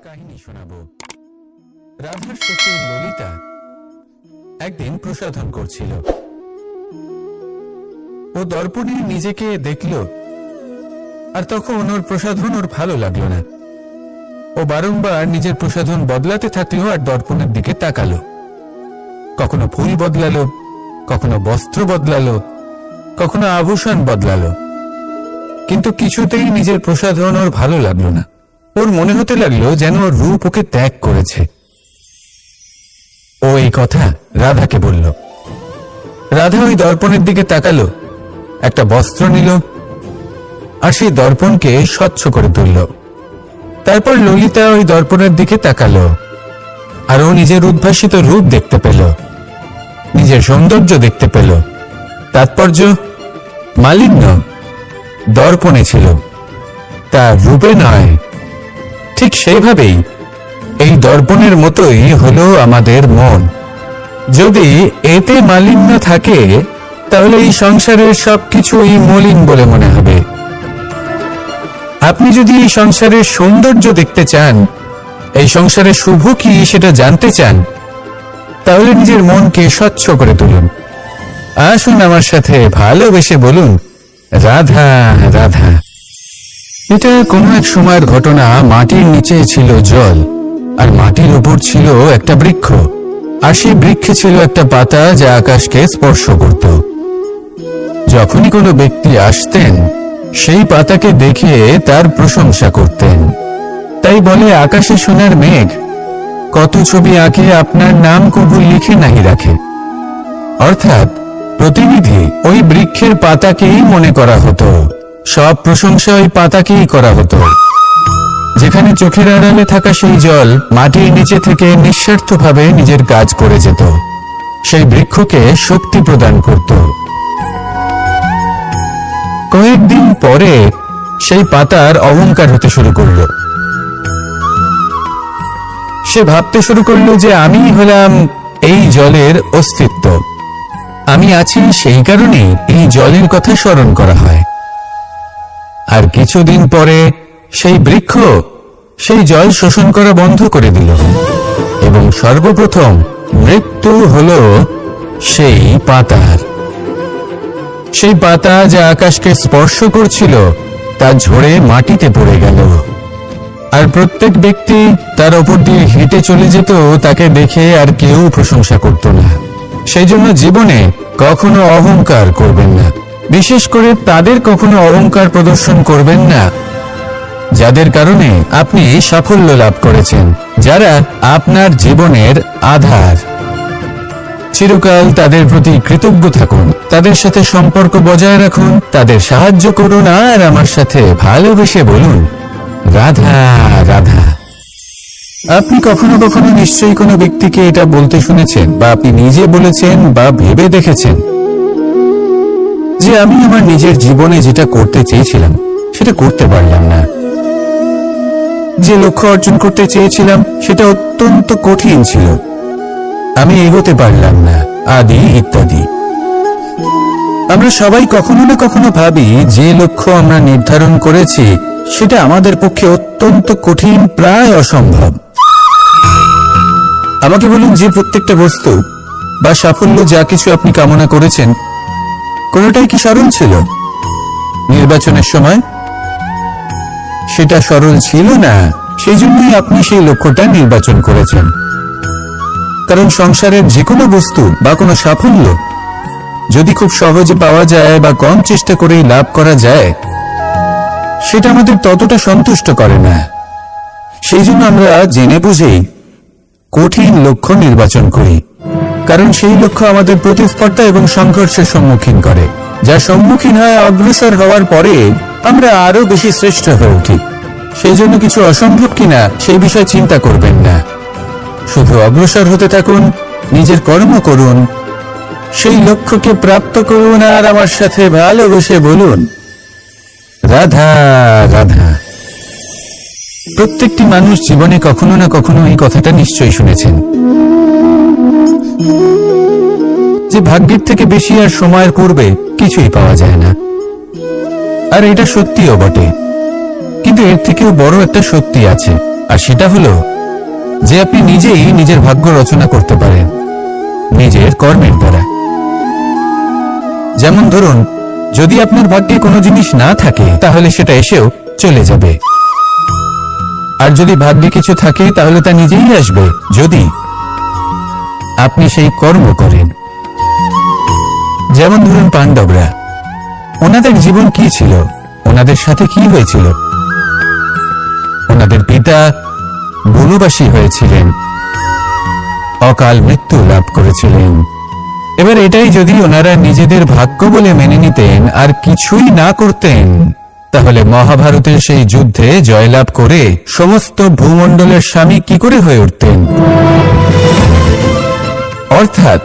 কাহিনী শোনাবো। রাধার সখী ললিতা একদিন প্রসাধন করছিল। ও দর্পণে নিজেকে দেখল, আর তখন ওর প্রসাধন ওর ভালো লাগলো না। ও বারংবার নিজের প্রসাধন বদলাতে থাকলো আর দর্পণের দিকে তাকালো। কখনো ফুল বদলালো, কখনো বস্ত্র বদলালো, কখনো আভূষণ বদলালো, কিন্তু কিছুতেই নিজের প্রসাধন ওর ভালো লাগলো না। ওর মনে হতে লাগলো যেন ওর রূপ ওকে ত্যাগ করেছে। ও এই কথা রাধাকে বলল। রাধা ওই দর্পণের দিকে তাকালো, একটা বস্ত্র নিল আর সেই দর্পণকে স্বচ্ছ করে তুলল। তারপর ললিতা ওই দর্পণের দিকে তাকালো আর ও নিজের উদ্ভাসিত রূপ দেখতে পেল, নিজের সৌন্দর্য দেখতে পেল। তাৎপর্য মালিন্য দর্পণে ছিল, তার রূপে নয়। ঠিক সেইভাবেই এই দর্পণের মতোই হলো আমাদের মন। যদি এতে মালিন্য থাকে তাহলে এই সংসারের সবকিছুই মলিন বলে মনে হবে। আপনি যদি এই সংসারের সৌন্দর্য দেখতে চান, এই সংসারের শুভ কি সেটা জানতে চান, তাহলে নিজের মনকে স্বচ্ছ করে তুলুন। আসুন আমার সাথে ভালোবেসে বলুন, রাধা রাধা। এটা কোনো এক সময়ের ঘটনা। মাটির নিচে ছিল জল, আর মাটির উপর ছিল একটা বৃক্ষ, আর সেই বৃক্ষে ছিল একটা পাতা যা আকাশকে স্পর্শ করত। যখনই কোনো ব্যক্তি আসতেন, সেই পাতাকে দেখে তার প্রশংসা করতেন। তাই বলে, আকাশে সোনার মেঘ কত ছবি আঁকে, আপনার নাম কবুল লিখে নাহি রাখে। অর্থাৎ প্রতিনিধি ওই বৃক্ষের পাতাকেই মনে করা হতো, সব প্রশংসা ওই পাতাকেই করা হতো। যেখানে চোখের আড়ালে থাকা সেই জল মাটির নিচে থেকে নিঃস্বার্থভাবে নিজের কাজ করে যেত, সেই বৃক্ষকে শক্তি প্রদান করত। কয়েকদিন পরে সেই পাতার অহংকার হতে শুরু করল। সে ভাবতে শুরু করলো যে আমি হলাম এই জলের অস্তিত্ব, আমি আছি সেই কারণেই এই জলের কথা স্মরণ করা হয়। আর কিছুদিন পরে সেই বৃক্ষ সেই জল শোষণ করা বন্ধ করে দিল, এবং সর্বপ্রথম মৃত্যু হলো সেই পাতার। সেই পাতা যা আকাশকে স্পর্শ করছিল তা ঝরে মাটিতে পড়ে গেল, আর প্রত্যেক ব্যক্তি তার ওপর দিয়ে হেঁটে চলে যেত, তাকে দেখে আর কেউ প্রশংসা করত না। সেই জন্য জীবনে কখনো অহংকার করবেন না, বিশেষ করে তাদের কখনো অহংকার প্রদর্শন করবেন না যাদের কারণে আপনি সাফল্য লাভ করেছেন, যারা আপনার জীবনের আধার। চিরকাল তাদের প্রতি কৃতজ্ঞ থাকুন, তাদের সাথে সম্পর্ক বজায় রাখুন, তাদের সাহায্য করুন, আর আমার সাথে ভালোবেসে বলুন, রাধা রাধা। আপনি কখনো কখনো নিশ্চয়ই কোনো ব্যক্তিকে এটা বলতে শুনেছেন, বা আপনি নিজে বলেছেন বা ভেবে দেখেছেন যে আমি আমার নিজের জীবনে যেটা করতে চেয়েছিলাম সেটা করতে পারলাম না, যে লক্ষ্য অর্জন করতে চেয়েছিলাম সেটা অত্যন্ত কঠিন ছিল, আমি এগোতে পারলাম না, আদি ইত্যাদি। আমরা সবাই কখনো না কখনো ভাবি যে লক্ষ্য আমরা নির্ধারণ করেছি সেটা আমাদের পক্ষে অত্যন্ত কঠিন, প্রায় অসম্ভব। আমাকে বলুন, যে প্রত্যেকটা বস্তু বা সাফল্য যা কিছু আপনি কামনা করেছেন, কোনোটাই কি সরল ছিল? নির্বাচনের সময় সেটা সরল ছিল না, সেই জন্যই আপনি সেই লক্ষ্যটা নির্বাচন করেছেন। কারণ সংসারের যে কোনো বস্তু বা কোনো সাফল্য যদি খুব সহজে পাওয়া যায় বা কম চেষ্টা করেই লাভ করা যায়, সেটা আমাদের ততটা সন্তুষ্ট করে না। সেই জন্য আমরা জেনে বুঝেই কঠিন লক্ষ্য নির্বাচন করি, কারণ সেই লক্ষ্য আমাদের প্রতিস্পর্ধা এবং সংঘর্ষের সম্মুখীন করে, যা সম্মুখীন হয় অগ্রসর হওয়ার পরে আমরা আরো বেশি শ্রেষ্ঠ হয়ে উঠি। সেই জন্য কিছু অসম্ভব কিনা সেই বিষয়ে চিন্তা করবেন না, শুধু অগ্রসর হতে থাকুন, নিজের কর্ম করুন, সেই লক্ষ্যকে প্রাপ্ত করুন, আর আমার সাথে ভালোবেসে বলুন, রাধা রাধা। প্রত্যেকটি মানুষ জীবনে কখনো না কখনো এই কথাটা নিশ্চয়ই শুনেছেন যে ভাগ্যের থেকে বেশি আর সময়ের পূর্বে কিছুই পাওয়া যায় না। আর এটা সত্যিও বটে, কিন্তু এর থেকেও বড় একটা সত্যি আছে, আর সেটা হলো যে আপনি নিজেই নিজের ভাগ্য রচনা করতে পারেন নিজের কর্মের দ্বারা। যেমন ধরুন, যদি আপনার ভাগ্যে কোনো জিনিস না থাকে তাহলে সেটা এসেও চলে যাবে, আর যদি ভাগ্যে কিছু থাকে তাহলে তা নিজেই আসবে যদি আপনি সেই কর্ম করেন। যেমন ধরুন পাণ্ডবরা, ওনাদের জীবন কি ছিল, ওনাদের সাথে কি হয়েছিল? ওনাদের পিতা বনবাসী হয়েছিলেন, অকাল মৃত্যু লাভ করেছিলেন। এবার এটাই যদি ওনারা নিজেদের ভাগ্য বলে মেনে নিতেন আর কিছুই না করতেন, তাহলে মহাভারতের সেই যুদ্ধে জয়লাভ করে সমস্ত ভূমণ্ডলের স্বামী কি করে হয়ে উঠতেন? অর্থাৎ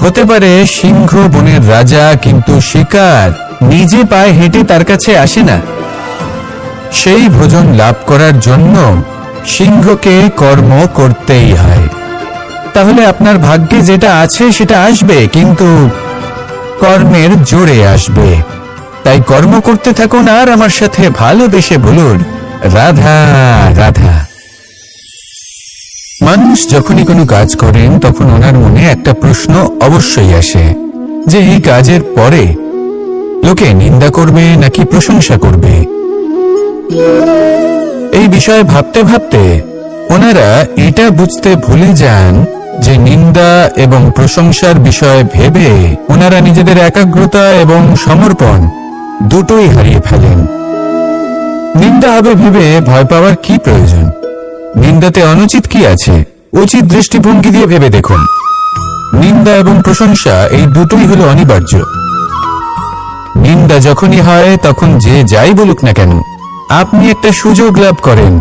হতে পারে সিংহ বনের রাজা, কিন্তু শিকার নিজে পায়ে হেঁটে তার কাছে আসে না। সেই ভোজন লাভ করার জন্য সিংহকে কর্ম করতেই হয়। তাহলে আপনার ভাগ্যে যেটা আছে সেটা আসবে, কিন্তু কর্মের জোরে আসবে। তাই কর্ম করতে থাকুন আর আমার সাথে ভালোবেসে বলুন, রাধা রাধা। মানুষ যখনই কোনো কাজ করেন তখন ওনার মনে একটা প্রশ্ন অবশ্যই আসে যে এই কাজের পরে লোকে নিন্দা করবে নাকি প্রশংসা করবে। এই বিষয়ে ভাবতে ভাবতে ওনারা এটা বুঝতে ভুলে যান যে নিন্দা এবং প্রশংসার বিষয় ভেবে ওনারা নিজেদের একাগ্রতা এবং সমর্পণ দুটোই হারিয়ে ফেলেন। নিন্দা হবে ভেবে ভয় পাওয়ার কি প্রয়োজন? নিন্দাতে অনুচিত কি আছে? উচিত দৃষ্টিভঙ্গি দিয়ে ভেবে দেখুন। নিন্দা এবং প্রশংসা এই দুটোই হলো অনিবার্য। নিন্দা যখনই হয় তখন যে যাই বলুক না কেন, আপনি একটা সুযোগ লাভ করেন,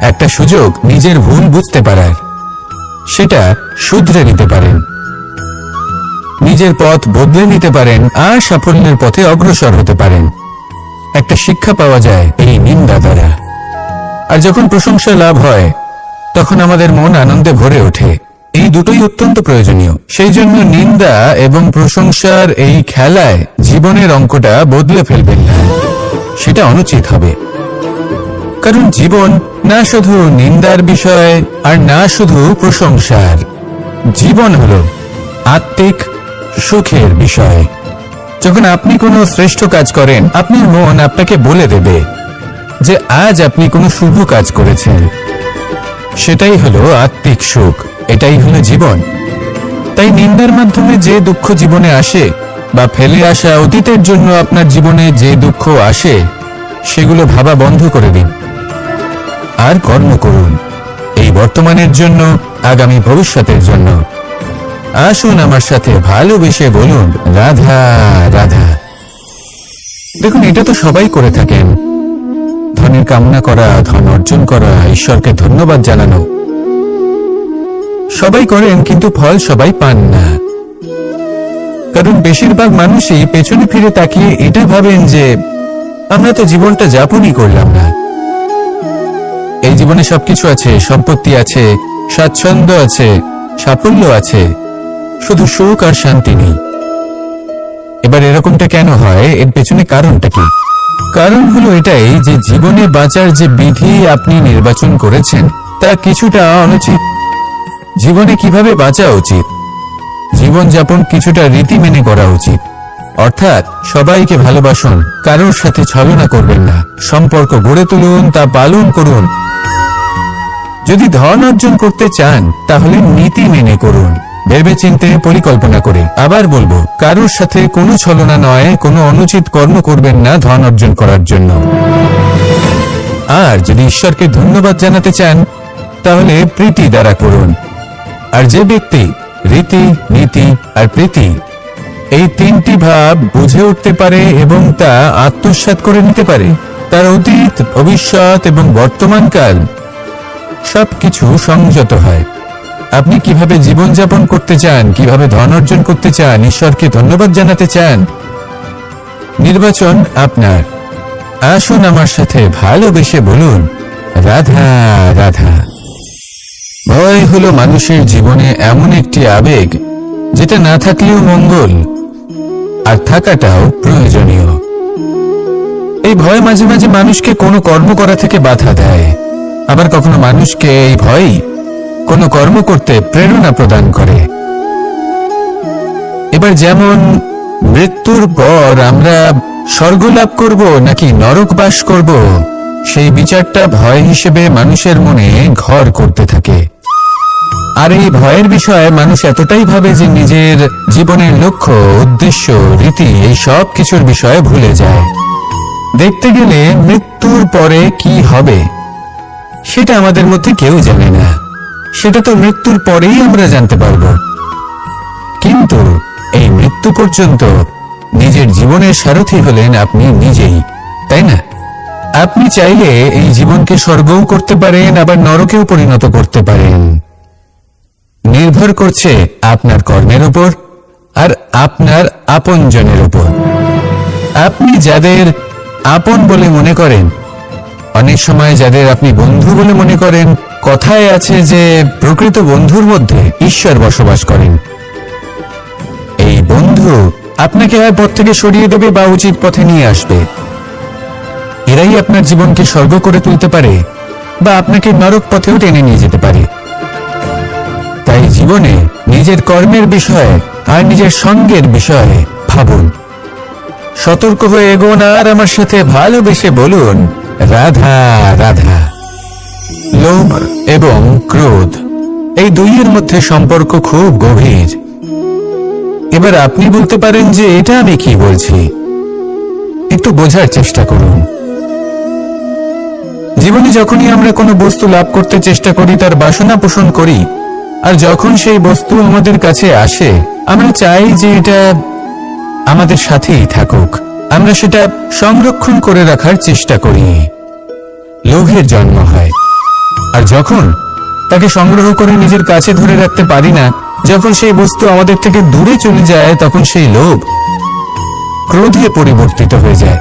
একটা সুযোগ নিজের ভুল বুঝতে পারার, সেটা শুধরে নিতে পারেন, নিজের পথ বদলে নিতে পারেন আর সাফল্যের পথে অগ্রসর হতে পারেন। একটা শিক্ষা পাওয়া যায় এই নিন্দা দ্বারা। আর যখন প্রশংসা লাভ হয় তখন আমাদের মন আনন্দে ভরে ওঠে। এই দুটোই অত্যন্ত প্রয়োজনীয়। সেই জন্য নিন্দা এবং প্রশংসার এই খেলায় জীবনের অঙ্কটা বদলে ফেলবেন না, সেটা অনুচিত হবে। কারণ জীবন না শুধু নিন্দার বিষয় আর না শুধু প্রশংসার, জীবন হলো আত্মিক সুখের বিষয়। যখন আপনি কোনো শ্রেষ্ঠ কাজ করেন, আপনার মন আপনাকে বলে দেবে যে আজ আপনি কোনো শুভ কাজ করেছেন। সেটাই হলো আত্মিক সুখ, এটাই হলো জীবন। তাই নিন্দার মাধ্যমে যে দুঃখ জীবনে আসে বা ফেলে আসা অতীতের জন্য আপনার জীবনে যে দুঃখ আসে, সেগুলো ভাবা বন্ধ করে দিন আর কর্ম করুন এই বর্তমানের জন্য, আগামী ভবিষ্যতের জন্য। আসুন আমার সাথে ভালোবেসে বলুন, রাধা রাধা। দেখুন, এটা তো সবাই করে থাকেন, ধনের কামনা করা, ধন অর্জন করা, ঈশ্বরকে ধন্যবাদ জানানো, সবাই করেন, কিন্তু ফল সবাই পান না। কারণ বেশিরভাগ মানুষই পেছনে ফিরে তাকিয়ে এটা ভাবেন যে আমরা তো জীবনটা যাপনই করলাম না। এই জীবনে সবকিছু আছে, সম্পত্তি আছে, স্বাচ্ছন্দ্য আছে, সাফল্য আছে, শুধু সুখ আর শান্তি নেই। এবার এরকমটা কেন হয়? এর পেছনে কারণটা কি? কারণ হলো এটাই যে জীবনে বাঁচার যে বিধি আপনি নির্বাচন করেছেন তা কিছুটা অনুচিত। জীবনে কিভাবে বাঁচা উচিত, জীবনযাপন কিছুটা রীতি মেনে করা উচিত। অর্থাৎ সবাইকে ভালোবাসুন, কারোর সাথে ছলনা করবেন না, সম্পর্ক গড়ে তুলুন, তা পালন করুন। যদি ধন অর্জন করতে চান তাহলে নীতি মেনে করুন, ভেবেচিন্তে পরিকল্পনা করে। আবার বলবো, কারোর সাথে কোনো ছলনা নয়, কোনো অনুচিত কর্ম করবেন না ধন অর্জন করার জন্য। আর যদি ঈশ্বরকে ধন্যবাদ জানাতে চান তাহলে প্রীতি দ্বারা করুন। আর যে ব্যক্তি রীতি, নীতি আর প্রীতি এই তিনটি ভাব বুঝে উঠতে পারে এবং তা আত্মসাৎ করে নিতে পারে, তার অতীত, ভবিষ্যৎ এবং বর্তমানকাল সবকিছু সংযত হয়। আপনি কিভাবে জীবনযাপন করতে চান, কিভাবে ধন অর্জন করতে চান, ঈশ্বরকে ধন্যবাদ জানাতে চান, নির্বাচন আপনার। আসুন আমার সাথে ভালোবেসে বলুন, রাধা রাধা। ভয় হলো মানুষের জীবনে এমন একটি আবেগ যেটা না থাকলেও মঙ্গল, আর থাকাটাও প্রয়োজনীয়। এই ভয় মাঝে মাঝে মানুষকে কোনো কর্ম করা থেকে বাধা দেয়। আবার কখনো মানুষকে এই ভয় কোনো কর্ম করতে প্রেরণা প্রদান করে। এবার যেমন মৃত্যুর পর আমরা স্বর্গ লাভ করব নাকি নরক বাস করব, সেই বিচারটা ভয় হিসেবে মানুষের মনে ঘর করতে থাকে। আর এই ভয়ের বিষয়ে মানুষ এতটাই ভাবে যে নিজের জীবনের লক্ষ্য, উদ্দেশ্য, রীতি এই সব কিছুর বিষয়ে ভুলে যায়। দেখতে গেলে মৃত্যুর পরে কি হবে সেটা আমাদের মধ্যে কেউ জানে না, সেটা তো মৃত্যুর পরেই আমরা জানতে পারব। কিন্তু এই মৃত্যু পর্যন্ত নিজের জীবনের সারথি হলেন আপনি নিজেই, তাই না? আপনি চাইলে এই জীবনকে স্বর্গও করতে পারেন, আবার নরকেও পরিণত করতে পারেন। নির্ভর করছে আপনার কর্মের উপর আর আপনার আপনজনের উপর। আপনি যাদের আপন বলে মনে করেন, অনেক সময় যাদের আপনি বন্ধু বলে মনে করেন, কথায় আছে যে প্রকৃত বন্ধুর মধ্যে ঈশ্বর বসবাস করেন। এই বন্ধু আপনাকে হয় পথ থেকে সরিয়ে দেবে বা উচিত পথে নিয়ে আসবে। এরাই আপনার জীবনকে স্বর্গ করে তুলতে পারে বা আপনাকে নরক পথেও টেনে নিয়ে যেতে পারে। তাই জীবনে নিজের কর্মের বিষয়ে আর নিজের সঙ্গের বিষয়ে ভাবুন, সতর্ক হয়ে এগোন আর আমার সাথে ভালোবেসে বলুন, রাধা রাধা। লোভ এবং ক্রোধ এই দুইয়ের মধ্যে সম্পর্ক খুব গভীর। এবার আপনি বলতে পারেন যে এটা আমি কি বলছি, একটু বোঝার চেষ্টা করুন। জীবনে যখনই আমরা কোনো বস্তু লাভ করতে চেষ্টা করি, তার বাসনা পোষণ করি, আর যখন সেই বস্তু আমাদের কাছে আসে, আমরা চাই যে এটা আমাদের সাথেই থাকুক, আমরা সেটা সংরক্ষণ করে রাখার চেষ্টা করি। লোভের জন্ম হয়। আর যখন তাকে সংগ্রহ করে নিজের কাছে ধরে রাখতে পারি না, যখন সেই বস্তু আমাদের থেকে দূরে চলে যায়, তখন সেই লোভ ক্রোধে পরিবর্তিত হয়ে যায়।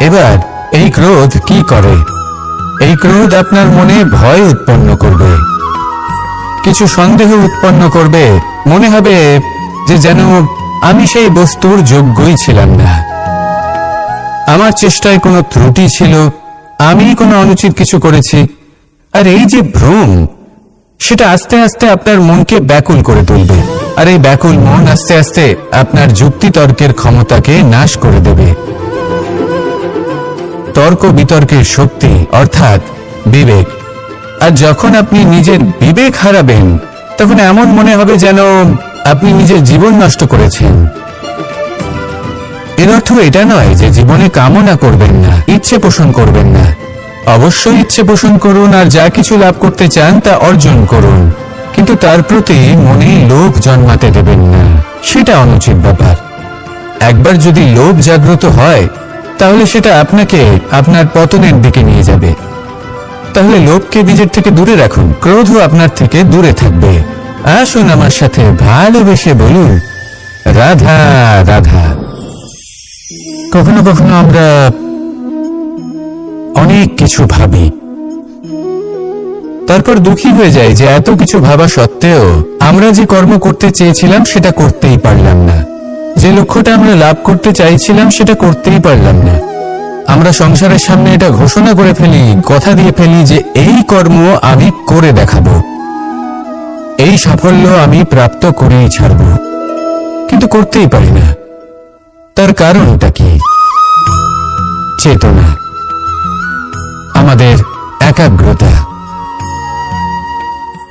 এবার এই ক্রোধ কি করে? এই ক্রোধ আপনার মনে ভয় উৎপন্ন করবে, কিছু সন্দেহ উৎপন্ন করবে। মনে হবে যে যেন আমি সেই বস্তুর যোগ্যই ছিলাম না, আমার চেষ্টায় কোনো ত্রুটি ছিল, আমি কোনো অনুচিত কিছু করেছি। আর এই যে ভ্রম, সেটা আস্তে আস্তে আপনার মনকে ব্যাকুল করে তুলবে। আর এই ব্যাকুল মন আস্তে আস্তে আপনার যুক্তি তর্কের ক্ষমতাকে নাশ করে দেবে। তর্ক বিতর্কের শক্তি অর্থাৎ বিবেক। আর যখন আপনি নিজের বিবেক হারাবেন, তখন এমন মনে হবে যেন আপনি নিজের জীবন নষ্ট করেছেন। এর অর্থ এটা নয় যে জীবনে কামনা করবেন না, ইচ্ছে পোষণ করবেন না। অবশ্যই ইচ্ছে পোষণ করুন, আর যা কিছু লাভ করতে চান তা অর্জন করুন, কিন্তু তার প্রতি মনে লোভ জন্মাতে দেবেন না, সেটা অনুচিত ব্যাপার। একবার যদি লোভ জাগ্রত হয়, তাহলে সেটা আপনাকে আপনার পতনের দিকে নিয়ে যাবে। তাহলে লোভকে নিজের থেকে দূরে রাখুন, ক্রোধও আপনার থেকে দূরে থাকবে। আসুন আমার সাথে ভালোবেসে বলুন, রাধা রাধা। কখনো কখনো আমরা অনেক কিছু ভাবি, তারপর দুঃখী হয়ে যাই যে এত কিছু ভাবা সত্ত্বেও আমরা যে কর্ম করতে চেয়েছিলাম সেটা করতেই পারলাম না, যে লক্ষ্যটা আমরা লাভ করতে চাইছিলাম সেটা করতেই পারলাম না। আমরা সংসারের সামনে এটা ঘোষণা করে ফেলি, কথা দিয়ে ফেলি যে এই কর্ম আমি করে দেখাবো, এই সাফল্য আমি প্রাপ্ত করেই ছাড়ব, কিন্তু করতেই পারি না। তার কারণটা কি? চেতনা, আমাদের একাগ্রতা।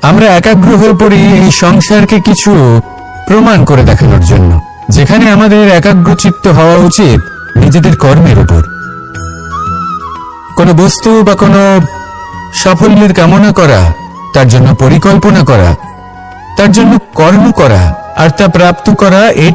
আমরা একাগ্র হয়ে পড়ি এই সংসারকে কিছু প্রমাণ করে দেখানোর জন্য, যেখানে আমাদের একাগ্রচিত্ত হওয়া উচিত নিজেদের কর্মের উপর। কোনো বস্তু বা কোনো সাফল্যের কামনা করা, তার জন্য পরিকল্পনা করা, তার জন্য কর্ম করা আর তা প্রাপ্ত করা, এটা